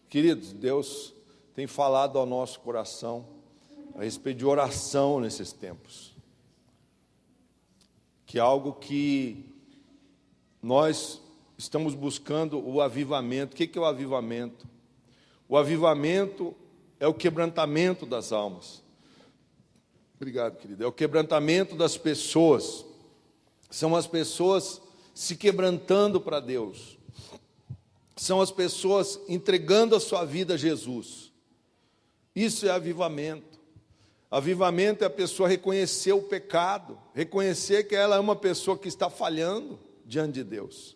Queridos, Deus tem falado ao nosso coração a respeito de oração nesses tempos, que é algo que nós estamos buscando o avivamento. O que é o avivamento? O avivamento é o quebrantamento das almas. Obrigado, querido. É o quebrantamento das pessoas. São as pessoas se quebrantando para Deus. São as pessoas entregando a sua vida a Jesus. Isso é avivamento. Avivamento é a pessoa reconhecer o pecado, reconhecer que ela é uma pessoa que está falhando diante de Deus.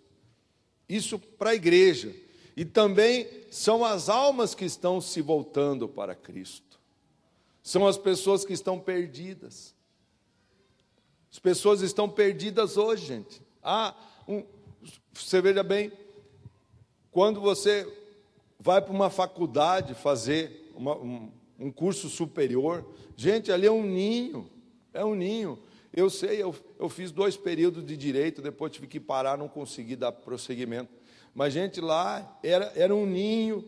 Isso para a igreja. E também são as almas que estão se voltando para Cristo. São as pessoas que estão perdidas. As pessoas estão perdidas hoje, gente. Você veja bem, quando você vai para uma faculdade fazer um curso superior, gente, ali é um ninho, Eu sei, eu fiz 2 períodos de direito, depois tive que parar, não consegui dar prosseguimento. Mas, gente, lá era um ninho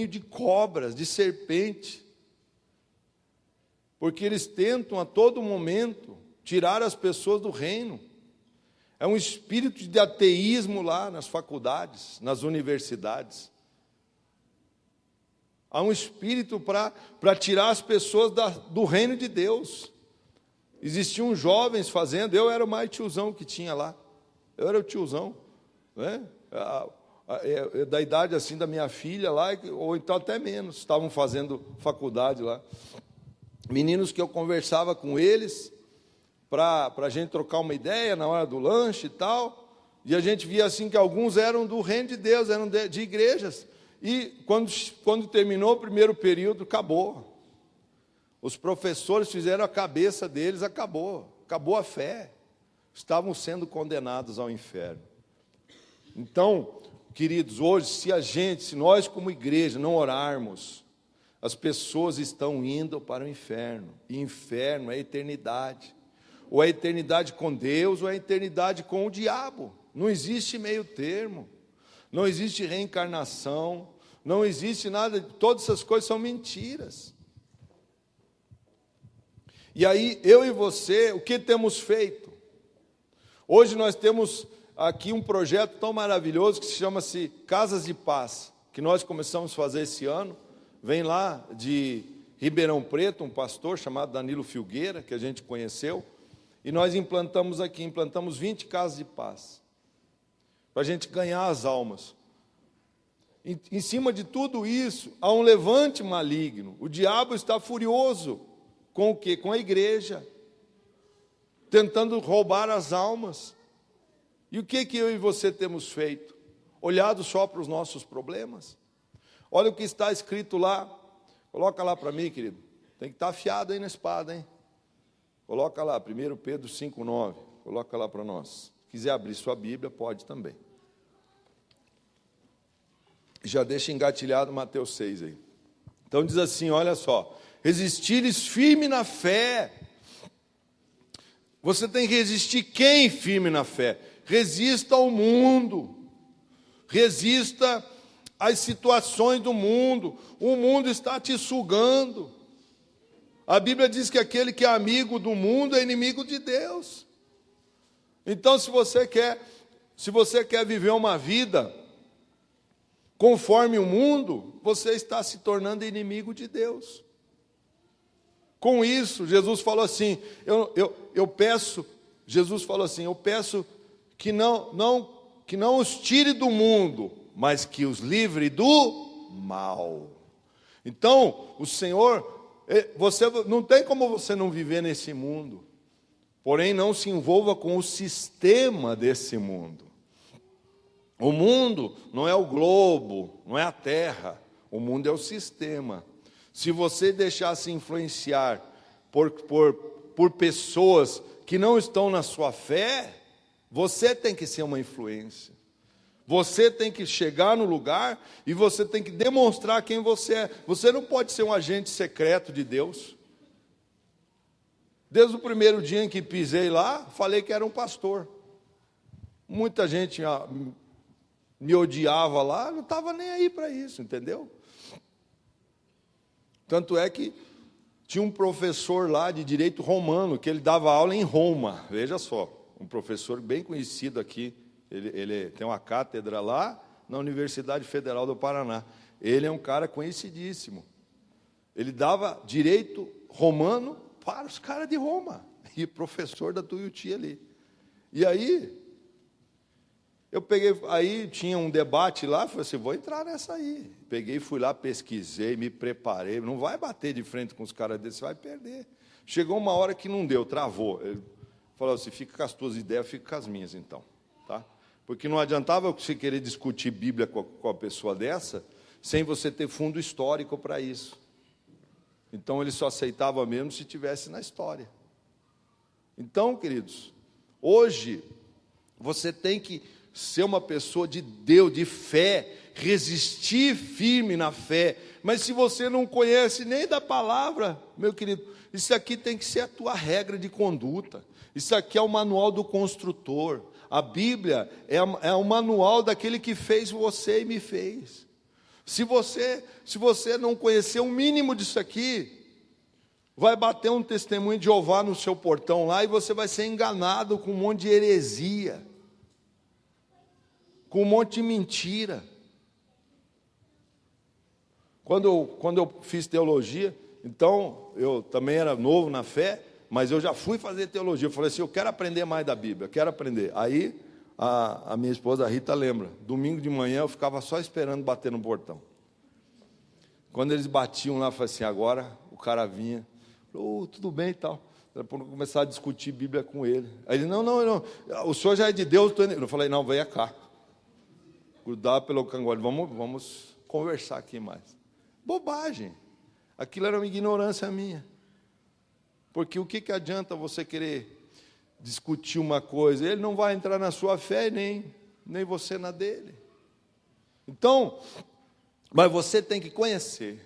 de cobras, de serpente. Porque eles tentam a todo momento tirar as pessoas do reino. É um espírito de ateísmo lá nas faculdades, nas universidades. Há um espírito para tirar as pessoas do reino de Deus. Existiam jovens fazendo, eu era o mais tiozão que tinha lá. Eu era o tiozão, né? Da idade assim da minha filha lá, ou então até menos, estavam fazendo faculdade lá. Meninos que eu conversava com eles, para a gente trocar uma ideia na hora do lanche e tal, e a gente via assim que alguns eram do reino de Deus, eram de igrejas, e quando terminou o primeiro período, acabou. Os professores fizeram a cabeça deles, acabou a fé, estavam sendo condenados ao inferno. Então, queridos, hoje, se nós como igreja não orarmos, as pessoas estão indo para o inferno, e inferno é eternidade, ou é eternidade com Deus, ou é eternidade com o diabo. Não existe meio termo, não existe reencarnação, não existe nada, todas essas coisas são mentiras. E aí, eu e você, o que temos feito? Hoje nós temos aqui um projeto tão maravilhoso que se chama-se Casas de Paz, que nós começamos a fazer esse ano. Vem lá de Ribeirão Preto, um pastor chamado Danilo Filgueira, que a gente conheceu, e nós implantamos 20 casas de paz, para a gente ganhar as almas. Em cima de tudo isso, há um levante maligno. O diabo está furioso. Com o quê? Com a igreja, tentando roubar as almas. E o que eu e você temos feito? Olhado só para os nossos problemas? Olha o que está escrito lá. Coloca lá para mim, querido. Tem que estar afiado aí na espada, hein? Coloca lá, 1 Pedro 5,9. Coloca lá para nós. Se quiser abrir sua Bíblia, pode também. Já deixa engatilhado Mateus 6 aí. Então diz assim, olha só. Resistir-lhes firme na fé. Você tem que resistir quem firme na fé? Resista ao mundo. Resista às situações do mundo. O mundo está te sugando. A Bíblia diz que aquele que é amigo do mundo é inimigo de Deus. Então, se você quer viver uma vida conforme o mundo, você está se tornando inimigo de Deus. Com isso, Jesus falou assim, eu peço que não os tire do mundo, mas que os livre do mal. Então, o Senhor, você não tem como você não viver nesse mundo, porém não se envolva com o sistema desse mundo. O mundo não é o globo, não é a terra, o mundo é o sistema. Se você deixar se influenciar por pessoas que não estão na sua fé, você tem que ser uma influência. Você tem que chegar no lugar e você tem que demonstrar quem você é. Você não pode ser um agente secreto de Deus. Desde o primeiro dia em que pisei lá, falei que era um pastor. Muita gente me odiava lá, não estava nem aí para isso, entendeu? Tanto é que tinha um professor lá de direito romano, que ele dava aula em Roma, veja só, um professor bem conhecido aqui, ele tem uma cátedra lá na Universidade Federal do Paraná. Ele é um cara conhecidíssimo. Ele dava direito romano para os caras de Roma, e professor da Tuiuti ali. E aí, aí tinha um debate lá, falei assim, vou entrar nessa aí. Peguei, fui lá, pesquisei, me preparei. Não vai bater de frente com os caras desses, vai perder. Chegou uma hora que não deu, travou. Ele falou assim, fica com as tuas ideias, fica com as minhas, então. Tá? Porque não adiantava você querer discutir Bíblia com a pessoa dessa, sem você ter fundo histórico para isso. Então, ele só aceitava mesmo se tivesse na história. Então, queridos, hoje, você tem que ser uma pessoa de Deus, de fé, resistir firme na fé. Mas se você não conhece nem da palavra, meu querido, isso aqui tem que ser a tua regra de conduta. Isso aqui é o manual do construtor. A Bíblia é o manual daquele que fez você e me fez. Se você não conhecer o mínimo disso aqui, vai bater um testemunho de Jeová no seu portão lá e você vai ser enganado com um monte de heresia, com um monte de mentira. Quando eu fiz teologia, então, eu também era novo na fé, mas eu já fui fazer teologia. Eu falei assim, eu quero aprender mais da Bíblia, quero aprender. Aí, a minha esposa, a Rita, lembra, domingo de manhã eu ficava só esperando bater no portão. Quando eles batiam lá, eu falei assim, agora o cara vinha, falou, tudo bem e tal. Para começar a discutir Bíblia com ele. Aí ele, não, o senhor já é de Deus. Eu falei, não, venha cá. Grudar pelo cangote, vamos conversar aqui mais. Bobagem. Aquilo era uma ignorância minha. Porque o que adianta você querer discutir uma coisa? Ele não vai entrar na sua fé, nem você na dele. Então, mas você tem que conhecer.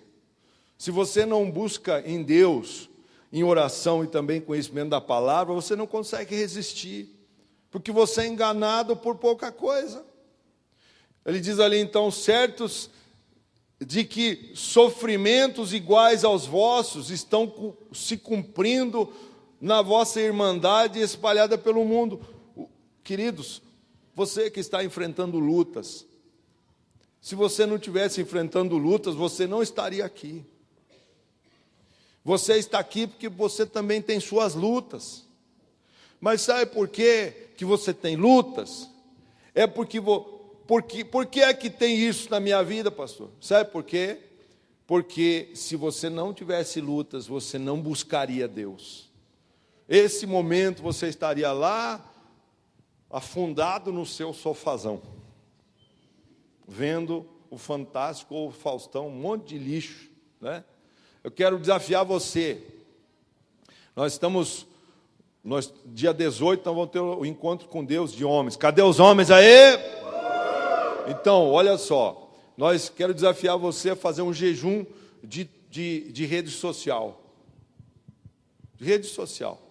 Se você não busca em Deus, em oração e também conhecimento da palavra, você não consegue resistir. Porque você é enganado por pouca coisa. Ele diz ali, então, certos de que sofrimentos iguais aos vossos estão se cumprindo na vossa irmandade espalhada pelo mundo. Queridos, você que está enfrentando lutas, se você não estivesse enfrentando lutas, você não estaria aqui. Você está aqui porque você também tem suas lutas. Mas sabe por quê que você tem lutas? É por que é que tem isso na minha vida, pastor? Sabe por quê? Porque se você não tivesse lutas, você não buscaria Deus. Esse momento você estaria lá, afundado no seu sofazão, vendo o Fantástico ou o Faustão, um monte de lixo, né? Eu quero desafiar você. Dia 18, nós vamos ter o encontro com Deus de homens. Cadê os homens aí? Então, olha só, quero desafiar você a fazer um jejum de rede social. De rede social.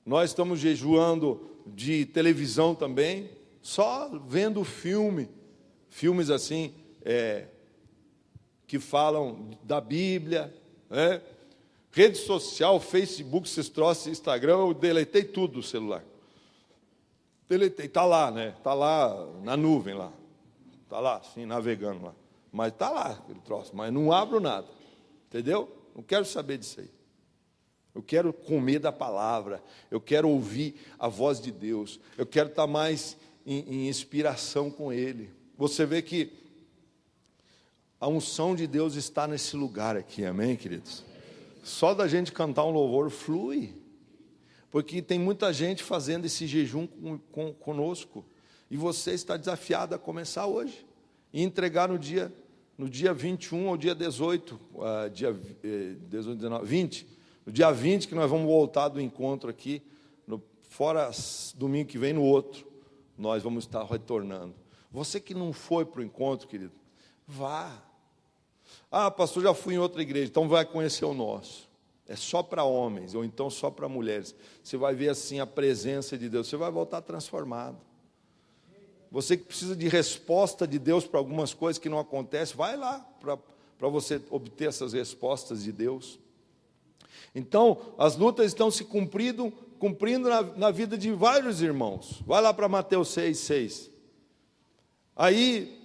Nós estamos jejuando de televisão também, só vendo filmes assim, que falam da Bíblia, né? Rede social, Facebook, esses troços, Instagram, eu deletei tudo do celular. Deletei, está lá, né? Está lá na nuvem lá. Está lá, assim, navegando lá. Mas está lá aquele troço, mas não abro nada. Entendeu? Não quero saber disso aí. Eu quero comer da palavra. Eu quero ouvir a voz de Deus. Eu quero estar mais em inspiração com Ele. Você vê que a unção de Deus está nesse lugar aqui, amém, queridos? Só da gente cantar um louvor flui. Porque tem muita gente fazendo esse jejum conosco. E você está desafiado a começar hoje. E entregar no dia 21 ou dia 18, 20. No dia 20 que nós vamos voltar do encontro aqui. Fora domingo que vem no outro, nós vamos estar retornando. Você que não foi para o encontro, querido, vá. Ah, pastor, já fui em outra igreja, então vai conhecer o nosso. É só para homens, ou então só para mulheres. Você vai ver assim a presença de Deus, você vai voltar transformado. Você que precisa de resposta de Deus para algumas coisas que não acontecem, vai lá para você obter essas respostas de Deus. Então, as lutas estão se cumprindo na vida de vários irmãos. Vai lá para Mateus 6,6. Aí,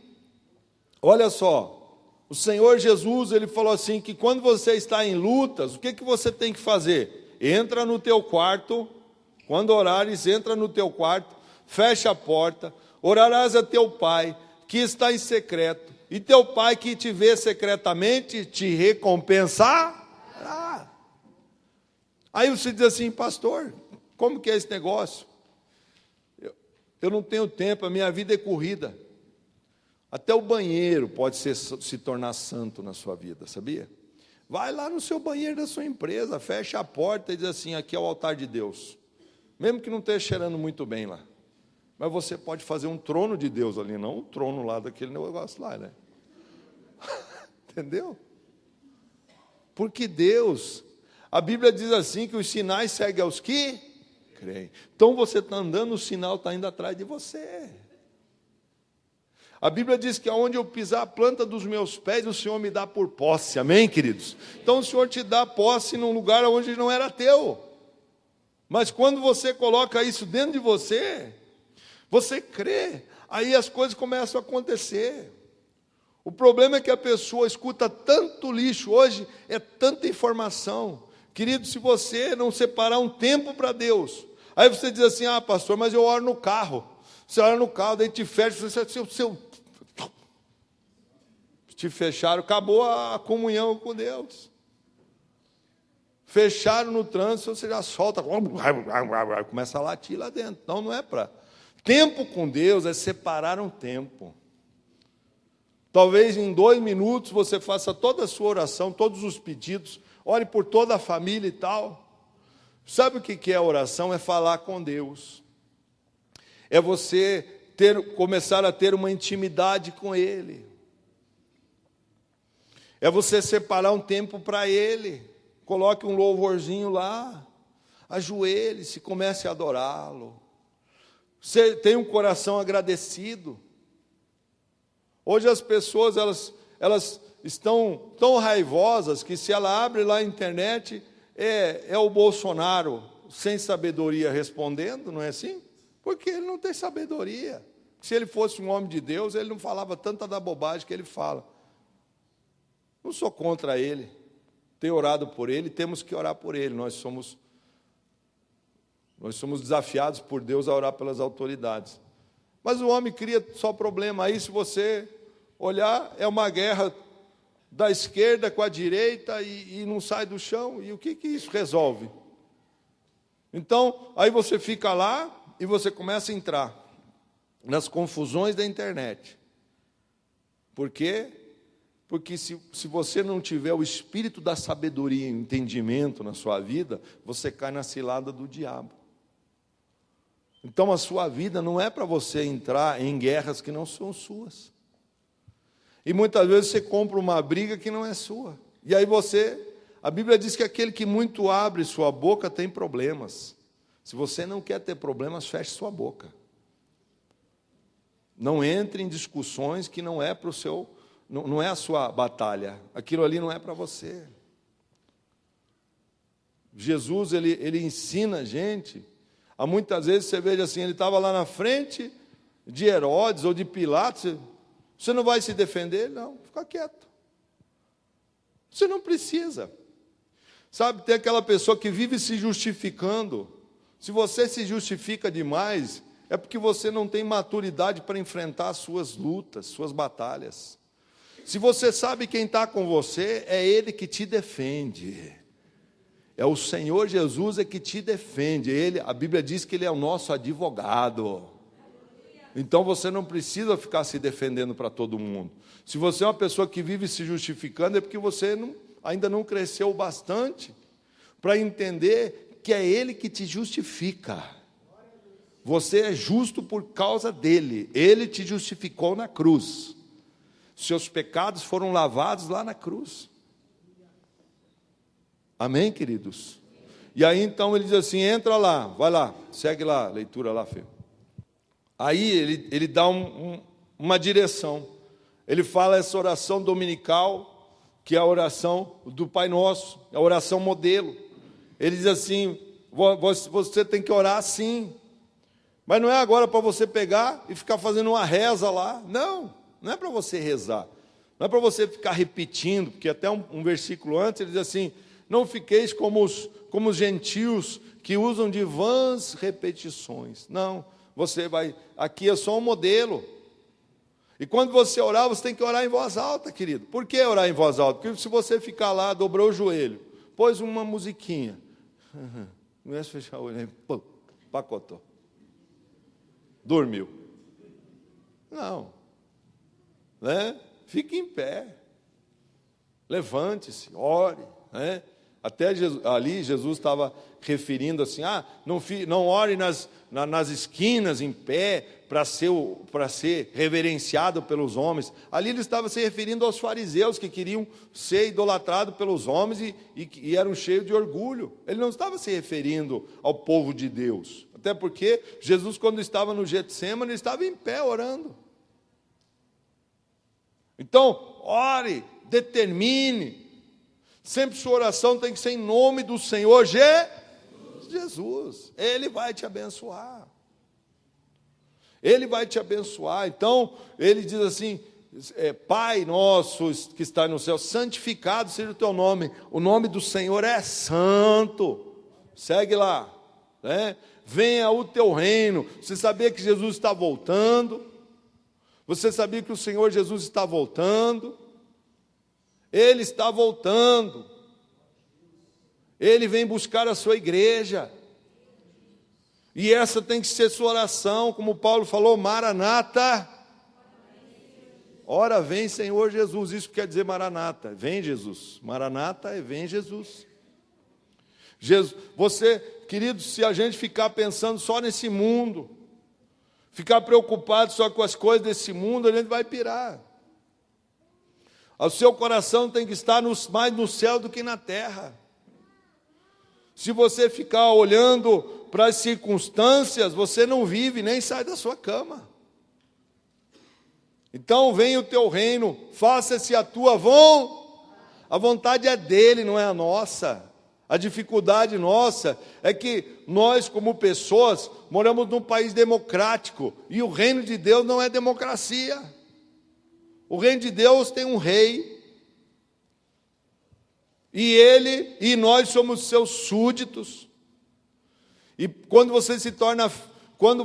olha só, o Senhor Jesus, Ele falou assim, que quando você está em lutas, o que você tem que fazer? Entra no teu quarto, quando orares, entra no teu quarto, fecha a porta, orarás a teu Pai, que está em secreto, e teu Pai que te vê secretamente, te recompensará. Aí você diz assim, pastor, como que é esse negócio? Eu não tenho tempo, a minha vida é corrida. Até o banheiro pode se tornar santo na sua vida, sabia? Vai lá no seu banheiro da sua empresa, fecha a porta e diz assim, aqui é o altar de Deus. Mesmo que não esteja cheirando muito bem lá. Mas você pode fazer um trono de Deus ali, não um trono lá daquele negócio lá, né? Entendeu? Porque Deus, a Bíblia diz assim, que os sinais seguem aos que creem. Então você está andando, o sinal está indo atrás de você. A Bíblia diz que aonde eu pisar a planta dos meus pés, o Senhor me dá por posse, amém, queridos? Então o Senhor te dá posse num lugar onde não era teu. Mas quando você coloca isso dentro de você, você crê, aí as coisas começam a acontecer. O problema é que a pessoa escuta tanto lixo hoje, é tanta informação. Querido, se você não separar um tempo para Deus, aí você diz assim, pastor, mas eu oro no carro. Você ora no carro, daí te fecha, te fecharam, acabou a comunhão com Deus. Fecharam no trânsito, você já solta, começa a latir lá dentro. Não é para... Tempo com Deus é separar um tempo. Talvez em 2 minutos você faça toda a sua oração, todos os pedidos, ore por toda a família e tal. Sabe o que é oração? É falar com Deus. É você começar a ter uma intimidade com Ele. É você separar um tempo para Ele. Coloque um louvorzinho lá, ajoelhe-se, comece a adorá-lo. Você tem um coração agradecido. Hoje as pessoas, elas estão tão raivosas que se ela abre lá a internet, é o Bolsonaro sem sabedoria respondendo, não é assim? Porque ele não tem sabedoria. Se ele fosse um homem de Deus, ele não falava tanta da bobagem que ele fala. Não sou contra ele. Tenho orado por ele, temos que orar por ele. Nós somos desafiados por Deus a orar pelas autoridades. Mas o homem cria só problema. Aí, se você olhar, é uma guerra da esquerda com a direita e não sai do chão. E o que isso resolve? Então, aí você fica lá e você começa a entrar nas confusões da internet. Por quê? Porque se você não tiver o espírito da sabedoria e entendimento na sua vida, você cai na cilada do diabo. Então a sua vida não é para você entrar em guerras que não são suas. E muitas vezes você compra uma briga que não é sua. E aí a Bíblia diz que aquele que muito abre sua boca tem problemas. Se você não quer ter problemas, feche sua boca. Não entre em discussões que não é para o seu... Não é a sua batalha, aquilo ali não é para você. Jesus, ele ensina a gente, muitas vezes você veja assim, ele estava lá na frente de Herodes ou de Pilatos, você não vai se defender? Não, fica quieto. Você não precisa. Sabe, tem aquela pessoa que vive se justificando. Se você se justifica demais, é porque você não tem maturidade para enfrentar as suas lutas, suas batalhas. Se você sabe quem está com você, é Ele que te defende. É o Senhor Jesus que te defende. A Bíblia diz que Ele é o nosso advogado. Então você não precisa ficar se defendendo para todo mundo. Se você é uma pessoa que vive se justificando, é porque você ainda não cresceu bastante para entender que é Ele que te justifica. Você é justo por causa dEle. Ele te justificou na cruz. Seus pecados foram lavados lá na cruz. Amém, queridos? E aí então ele diz assim, entra lá, vai lá, segue lá, leitura lá, filho. Aí ele dá uma direção. Ele fala essa oração dominical, que é a oração do Pai Nosso, a oração modelo. Ele diz assim: você tem que orar assim. Mas não é agora para você pegar e ficar fazendo uma reza lá. Não é para você rezar. Não é para você ficar repetindo, porque até um versículo antes ele diz assim: não fiqueis como os gentios que usam de vãs repetições. Não, você vai, aqui é só um modelo. E quando você orar, você tem que orar em voz alta, querido. Por que orar em voz alta? Porque se você ficar lá, dobrou o joelho, pôs uma musiquinha, começa a fechar o olho, aí, pô, pacotou. Dormiu. Não. Né? Fique em pé. Levante-se, ore. Né? Até ali Jesus estava referindo assim: não ore nas esquinas em pé para ser reverenciado pelos homens. Ali ele estava se referindo aos fariseus que queriam ser idolatrados pelos homens e eram cheios de orgulho. Ele não estava se referindo ao povo de Deus. Até porque Jesus, quando estava no Getsêmani, ele estava em pé orando. Então, ore, determine. Sempre sua oração tem que ser em nome do Senhor Jesus. Ele vai te abençoar. Ele vai te abençoar. Então, ele diz assim: Pai nosso que está no céu, santificado seja o teu nome. O nome do Senhor é santo. Segue lá. Né? Venha o teu reino. Você sabia que Jesus está voltando? Você sabia que o Senhor Jesus está voltando? Ele está voltando. Ele vem buscar a sua igreja. E essa tem que ser sua oração, como Paulo falou: Maranata. Ora vem, Senhor Jesus. Isso quer dizer Maranata, vem Jesus. Maranata é vem Jesus. Você, querido, se a gente ficar pensando só nesse mundo, ficar preocupado só com as coisas desse mundo, a gente vai pirar. O seu coração tem que estar mais no céu do que na terra. Se você ficar olhando para as circunstâncias, você não vive nem sai da sua cama. Então venha o teu reino, faça-se a tua vontade. A vontade é dele, não é a nossa. A dificuldade nossa é que nós, como pessoas, moramos num país democrático e o reino de Deus não é democracia. O reino de Deus tem um rei e nós somos seus súditos. E quando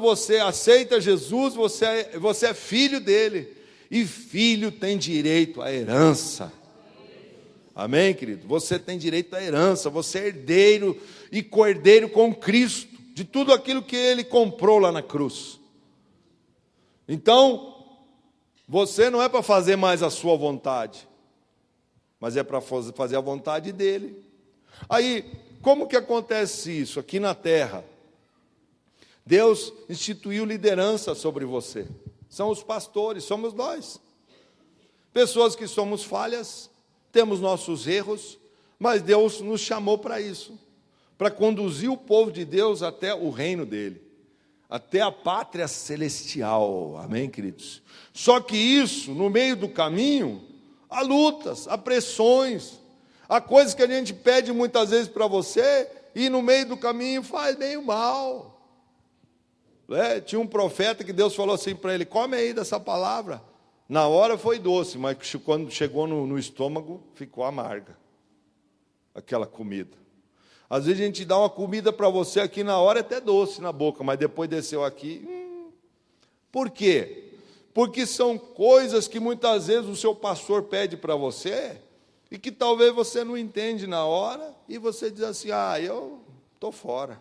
você aceita Jesus, você é filho dele, e filho tem direito à herança. Amém, querido? Você tem direito à herança, você é herdeiro e cordeiro com Cristo, de tudo aquilo que ele comprou lá na cruz. Então, você não é para fazer mais a sua vontade, mas é para fazer a vontade dele. Aí, como que acontece isso aqui na terra? Deus instituiu liderança sobre você. São os pastores, somos nós. Pessoas que somos falhas, temos nossos erros, mas Deus nos chamou para isso, para conduzir o povo de Deus até o reino dele, até a pátria celestial. Amém, queridos? Só que isso, no meio do caminho, há lutas, há pressões, há coisas que a gente pede muitas vezes para você, e no meio do caminho faz meio mal. Tinha um profeta que Deus falou assim para ele: come aí dessa palavra. Na hora foi doce, mas quando chegou no estômago, ficou amarga aquela comida. Às vezes a gente dá uma comida para você aqui na hora, é até doce na boca, mas depois desceu aqui. Por quê? Porque são coisas que muitas vezes o seu pastor pede para você, e que talvez você não entende na hora, e você diz assim: eu estou fora.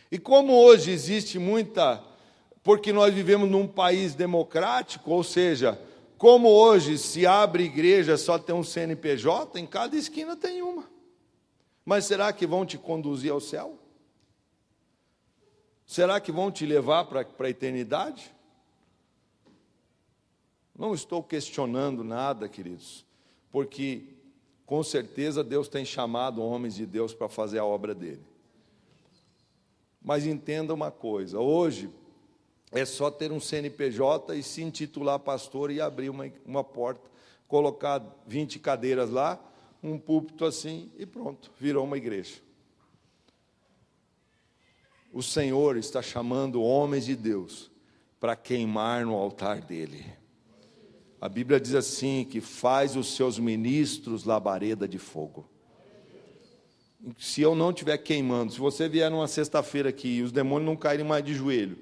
E como hoje existe porque nós vivemos num país democrático, ou seja, como hoje se abre igreja, só tem um CNPJ, em cada esquina tem uma. Mas será que vão te conduzir ao céu? Será que vão te levar para a eternidade? Não estou questionando nada, queridos, porque com certeza Deus tem chamado homens de Deus para fazer a obra dele. Mas entenda uma coisa: hoje é só ter um CNPJ e se intitular pastor e abrir uma porta, colocar 20 cadeiras lá, um púlpito assim e pronto, virou uma igreja. O Senhor está chamando homens de Deus para queimar no altar dele. A Bíblia diz assim, que faz os seus ministros labareda de fogo. Se eu não estiver queimando, se você vier numa sexta-feira aqui e os demônios não caírem mais de joelho,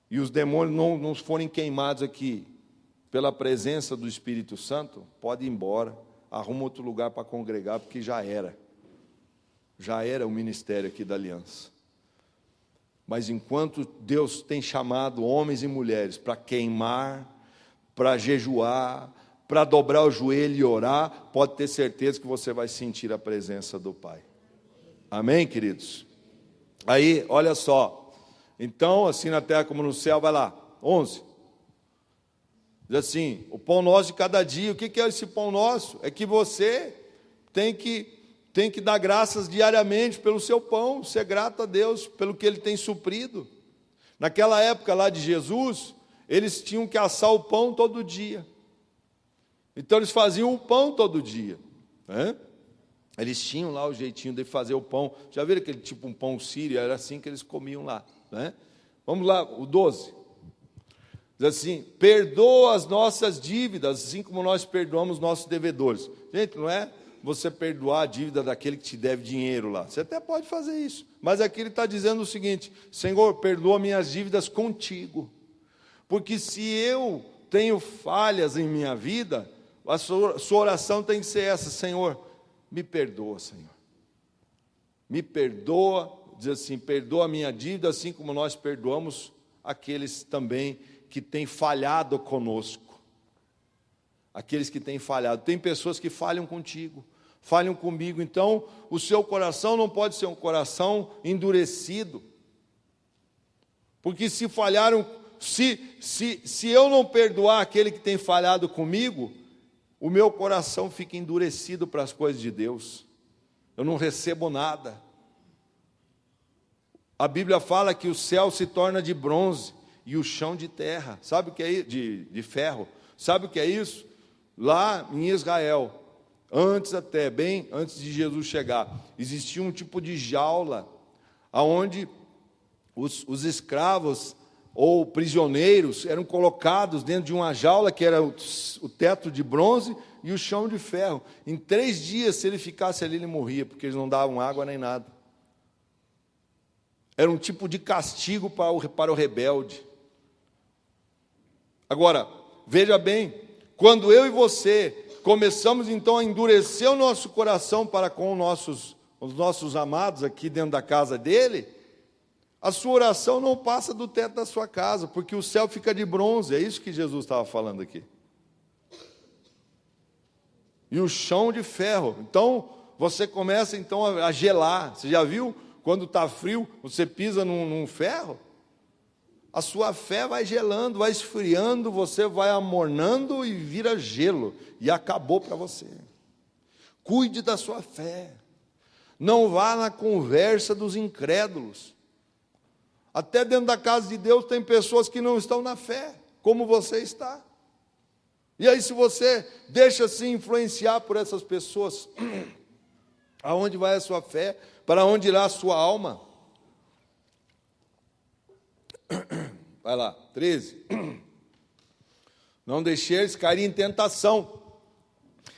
e os demônios não forem queimados aqui pela presença do Espírito Santo, pode ir embora, arruma outro lugar para congregar, porque já era o ministério aqui da Aliança. Mas enquanto Deus tem chamado homens e mulheres para queimar, para jejuar, para dobrar o joelho e orar, pode ter certeza que você vai sentir a presença do Pai. Amém, queridos? Aí, olha só. Então, assim na terra como no céu, vai lá, 11. Diz assim, o pão nosso de cada dia. O que é esse pão nosso? É que você tem que dar graças diariamente pelo seu pão, ser grato a Deus pelo que Ele tem suprido. Naquela época lá de Jesus, eles tinham que assar o pão todo dia. Então eles faziam o pão todo dia, né? Eles tinham lá o jeitinho de fazer o pão. Já viram aquele tipo um pão sírio? Era assim que eles comiam lá, né? Vamos lá, o 12. Diz assim, perdoa as nossas dívidas, assim como nós perdoamos nossos devedores. Gente, não é você perdoar a dívida daquele que te deve dinheiro lá. Você até pode fazer isso. Mas aqui ele está dizendo o seguinte, Senhor, perdoa minhas dívidas contigo. Porque se eu tenho falhas em minha vida, a sua oração tem que ser essa, Senhor, me perdoa, Senhor. Me perdoa, diz assim, perdoa a minha dívida, assim como nós perdoamos aqueles também que têm falhado conosco. Aqueles que têm falhado. Tem pessoas que falham contigo, falham comigo. Então, o seu coração não pode ser um coração endurecido. Porque se falharam, se eu não perdoar aquele que tem falhado comigo, o meu coração fica endurecido para as coisas de Deus. Eu não recebo nada. A Bíblia fala que o céu se torna de bronze e o chão de terra. Sabe o que é isso? De ferro. Sabe o que é isso? Lá em Israel, bem antes de Jesus chegar, existia um tipo de jaula, onde os escravos ou prisioneiros eram colocados dentro de uma jaula que era o teto de bronze e o chão de ferro. Em 3 dias, se ele ficasse ali, ele morria, porque eles não davam água nem nada. Era um tipo de castigo para o rebelde. Agora, veja bem, quando eu e você começamos então a endurecer o nosso coração para com os nossos amados aqui dentro da casa dele, a sua oração não passa do teto da sua casa, porque o céu fica de bronze, é isso que Jesus estava falando aqui. E o chão de ferro. Então, você começa então a gelar. Você já viu? Quando está frio, você pisa num ferro, a sua fé vai gelando, vai esfriando, você vai amornando e vira gelo. E acabou para você. Cuide da sua fé. Não vá na conversa dos incrédulos. Até dentro da casa de Deus tem pessoas que não estão na fé, como você está. E aí, se você deixa se influenciar por essas pessoas, aonde vai a sua fé? Para onde irá a sua alma? Vai lá, 13. Não deixeis cair em tentação.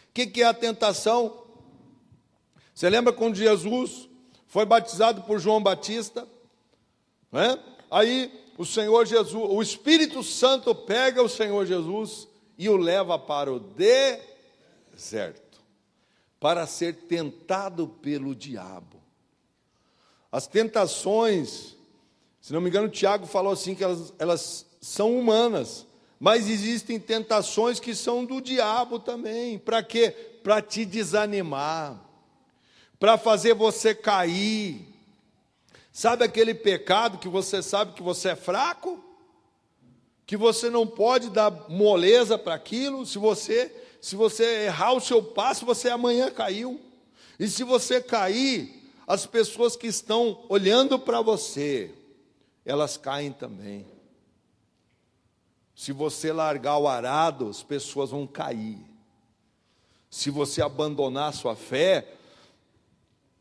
O que é a tentação? Você lembra quando Jesus foi batizado por João Batista? Né? Aí o Senhor Jesus, o Espírito Santo pega o Senhor Jesus e o leva para o deserto, para ser tentado pelo diabo. As tentações, se não me engano, Tiago falou assim, que elas são humanas, mas existem tentações que são do diabo também. Para quê? Para te desanimar, para fazer você cair. Sabe aquele pecado que você sabe que você é fraco? Que você não pode dar moleza para aquilo? Se você errar o seu passo, você amanhã caiu. E se você cair, as pessoas que estão olhando para você, elas caem também. Se você largar o arado, as pessoas vão cair. Se você abandonar a sua fé,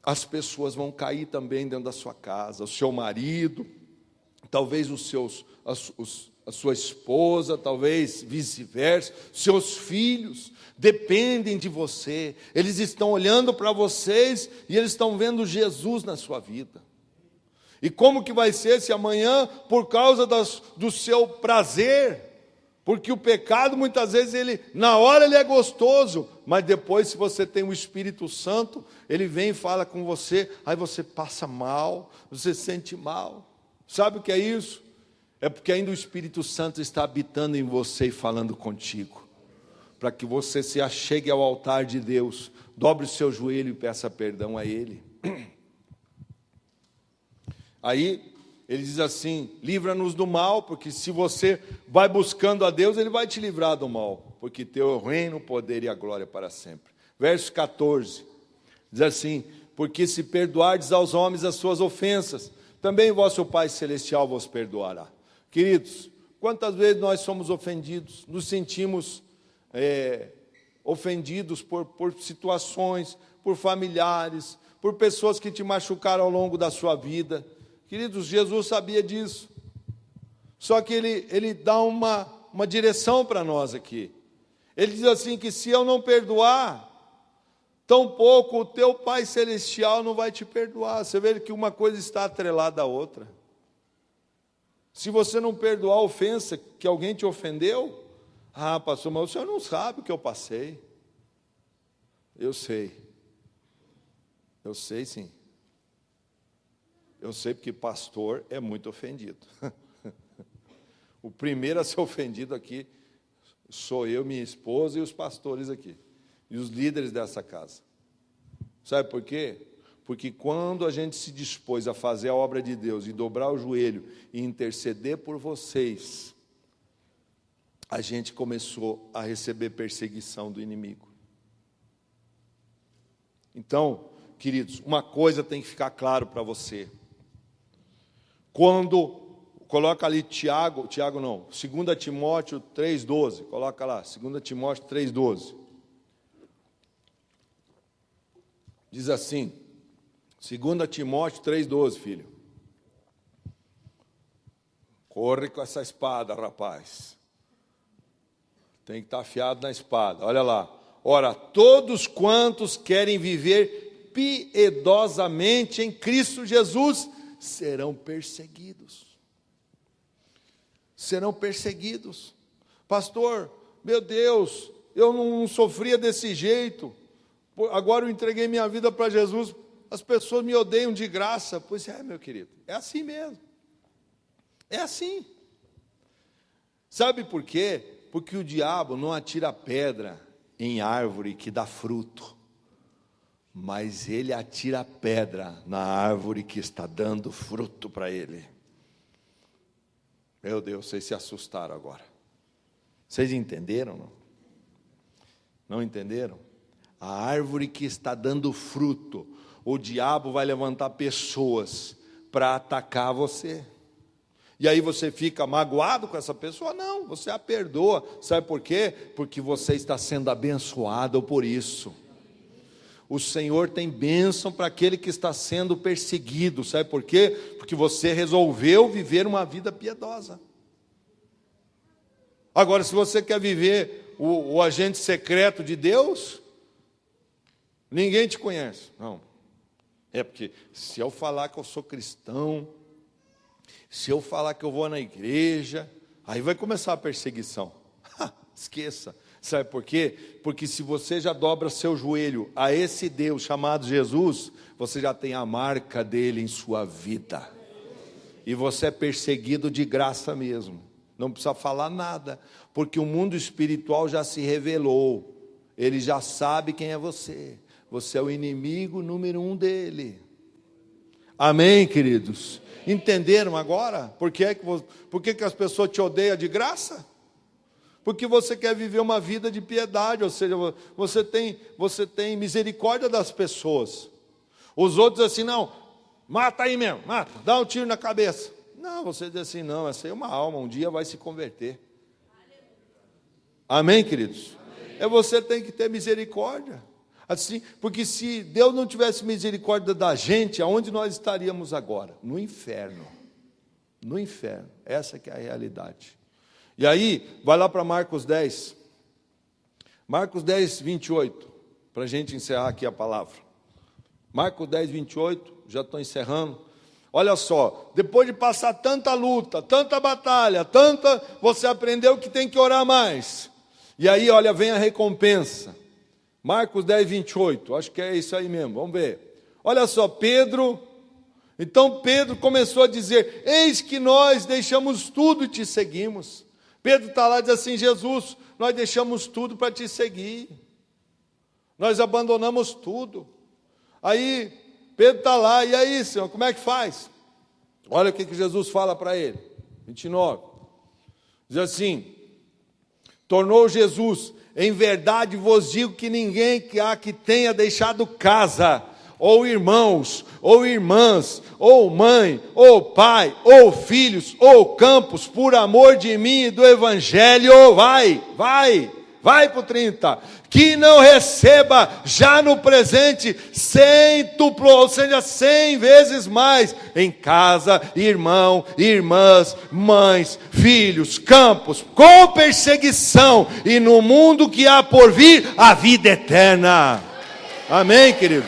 as pessoas vão cair também dentro da sua casa. O seu marido, talvez a sua esposa, talvez vice-versa, seus filhos, dependem de você. Eles estão olhando para vocês e eles estão vendo Jesus na sua vida. E como que vai ser se amanhã, por causa do seu prazer, porque o pecado muitas vezes, na hora ele é gostoso, mas depois, se você tem o Espírito Santo, ele vem e fala com você, aí você passa mal, você se sente mal. Sabe o que é isso? É porque ainda o Espírito Santo está habitando em você e falando contigo, para que você se achegue ao altar de Deus, dobre o seu joelho e peça perdão a Ele. Aí, ele diz assim, livra-nos do mal, porque se você vai buscando a Deus, Ele vai te livrar do mal, porque teu é o reino, o poder e a glória para sempre. Verso 14, diz assim, porque se perdoardes aos homens as suas ofensas, também vosso Pai Celestial vos perdoará. Queridos, quantas vezes nós somos ofendidos, nos sentimos ofendidos por situações, por familiares, por pessoas que te machucaram ao longo da sua vida. Queridos, Jesus sabia disso. Só que ele dá uma direção para nós aqui. Ele diz assim, que se eu não perdoar, tampouco o teu Pai Celestial não vai te perdoar. Você vê que uma coisa está atrelada à outra. Se você não perdoar a ofensa que alguém te ofendeu, pastor, mas o senhor não sabe o que eu passei. Eu sei sim. Eu sei porque pastor é muito ofendido. O primeiro a ser ofendido aqui sou eu, minha esposa e os pastores aqui. E os líderes dessa casa. Sabe por quê? Porque quando a gente se dispôs a fazer a obra de Deus e dobrar o joelho e interceder por vocês, a gente começou a receber perseguição do inimigo. Então, queridos, uma coisa tem que ficar claro para você. Quando, coloca ali 2 Timóteo 3,12, coloca lá, 2 Timóteo 3,12. Diz assim, 2 Timóteo 3,12, filho. Corre com essa espada, rapaz. Tem que estar afiado na espada. Olha lá. Ora, todos quantos querem viver piedosamente em Cristo Jesus serão perseguidos. Serão perseguidos. Pastor, meu Deus, eu não sofria desse jeito. Agora eu entreguei minha vida para Jesus. As pessoas me odeiam de graça. Pois é, meu querido, é assim mesmo. É assim. Sabe por quê? Porque o diabo não atira pedra em árvore que dá fruto, mas ele atira pedra na árvore que está dando fruto para ele. Meu Deus, vocês se assustaram agora. Vocês entenderam, não? Não entenderam? A árvore que está dando fruto, o diabo vai levantar pessoas para atacar você. E aí você fica magoado com essa pessoa? Não, você a perdoa. Sabe por quê? Porque você está sendo abençoado por isso. O Senhor tem bênção para aquele que está sendo perseguido. Sabe por quê? Porque você resolveu viver uma vida piedosa. Agora, se você quer viver o agente secreto de Deus, ninguém te conhece. Não. É porque se eu falar que eu sou cristão, se eu falar que eu vou na igreja, aí vai começar a perseguição. Esqueça. Sabe por quê? Porque se você já dobra seu joelho a esse Deus chamado Jesus, você já tem a marca dele em sua vida. E você é perseguido de graça mesmo. Não precisa falar nada, porque o mundo espiritual já se revelou. Ele já sabe quem é você. Você é o inimigo número 1 dele. Amém, queridos? Entenderam agora? Por que as pessoas te odeiam de graça? Porque você quer viver uma vida de piedade, ou seja, você tem misericórdia das pessoas. Os outros assim, não, mata aí mesmo, mata, dá um tiro na cabeça. Não, você diz assim, não, essa aí é uma alma, um dia vai se converter. Amém, queridos? É você tem que ter misericórdia. Assim, porque se Deus não tivesse misericórdia da gente, aonde nós estaríamos agora? No inferno. No inferno. Essa que é a realidade. E aí, vai lá para Marcos 10. Marcos 10, 28. Para a gente encerrar aqui a palavra. Marcos 10, 28. Já estou encerrando. Olha só, depois de passar tanta luta, tanta batalha, você aprendeu que tem que orar mais. E aí, olha, vem a recompensa. Marcos 10, 28, acho que é isso aí mesmo, vamos ver. Olha só, então Pedro começou a dizer, eis que nós deixamos tudo e te seguimos. Pedro está lá e diz assim, Jesus, nós deixamos tudo para te seguir. Nós abandonamos tudo. Aí, Pedro está lá, e aí, Senhor, como é que faz? Olha o que Jesus fala para ele, 29. Diz assim, tornou Jesus, em verdade vos digo que ninguém que tenha deixado casa, ou irmãos, ou irmãs, ou mãe, ou pai, ou filhos, ou campos, por amor de mim e do Evangelho, vai para o 30, que não receba já no presente centuplo, ou seja, 100 vezes mais, em casa, irmão, irmãs, mães, filhos, campos, com perseguição, e no mundo que há por vir, a vida eterna. Amém, querido?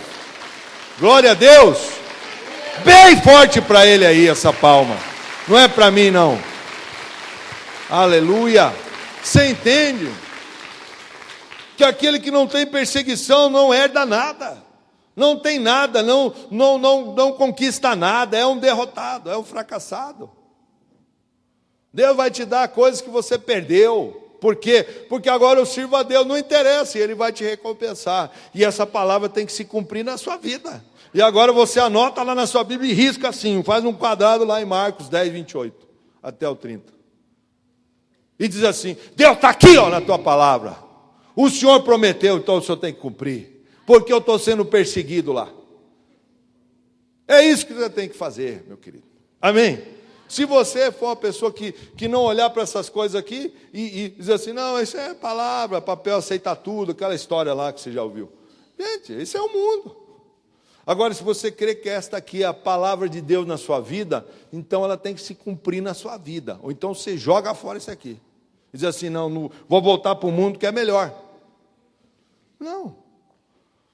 Glória a Deus. Bem forte para ele aí essa palma. Não é para mim não. Aleluia. Você entende? Que aquele que não tem perseguição não herda nada. Não tem nada, não conquista nada, é um derrotado, é um fracassado. Deus vai te dar coisas que você perdeu. Por quê? Porque agora eu sirvo a Deus, não interessa, e Ele vai te recompensar. E essa palavra tem que se cumprir na sua vida. E agora você anota lá na sua Bíblia e risca assim, faz um quadrado lá em Marcos 10, 28, até o 30. E diz assim, Deus está aqui ó, na tua palavra. O Senhor prometeu, então o Senhor tem que cumprir. Porque eu estou sendo perseguido lá. É isso que você tem que fazer, meu querido. Amém? Se você for uma pessoa que não olhar para essas coisas aqui e dizer assim, não, isso é palavra, papel aceita tudo, aquela história lá que você já ouviu. Gente, esse é o mundo. Agora, se você crê que esta aqui é a palavra de Deus na sua vida, então ela tem que se cumprir na sua vida. Ou então você joga fora isso aqui. Diz assim, não vou voltar para o mundo que é melhor. Não.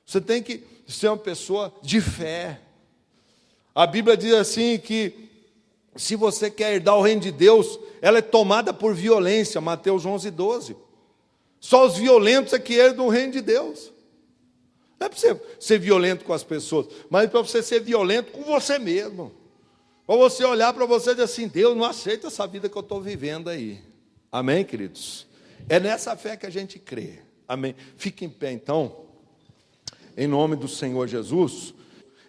Você tem que ser uma pessoa de fé. A Bíblia diz assim que se você quer herdar o reino de Deus, ela é tomada por violência, Mateus 11, 12. Só os violentos é que herdam o reino de Deus. Não é para você ser violento com as pessoas, mas é para você ser violento com você mesmo. Para você olhar para você e dizer assim, Deus não aceita essa vida que eu estou vivendo aí. Amém, queridos? É nessa fé que a gente crê. Amém. Fique em pé, então, em nome do Senhor Jesus.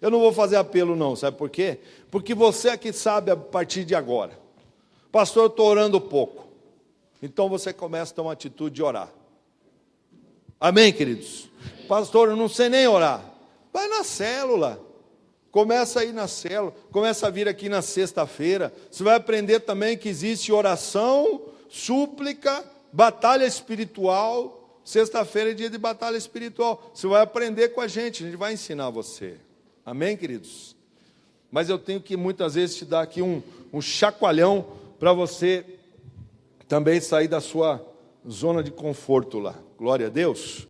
Eu não vou fazer apelo, não, sabe por quê? Porque você é que sabe a partir de agora. Pastor, eu estou orando pouco. Então você começa a ter uma atitude de orar. Amém, queridos? Pastor, eu não sei nem orar. Vai na célula. Começa a ir na célula. Começa a vir aqui na sexta-feira. Você vai aprender também que existe oração, súplica, batalha espiritual. Sexta-feira é dia de batalha espiritual. Você vai aprender com a gente vai ensinar você. Amém, queridos? Mas eu tenho que muitas vezes te dar aqui um chacoalhão para você também sair da sua zona de conforto lá. Glória a Deus.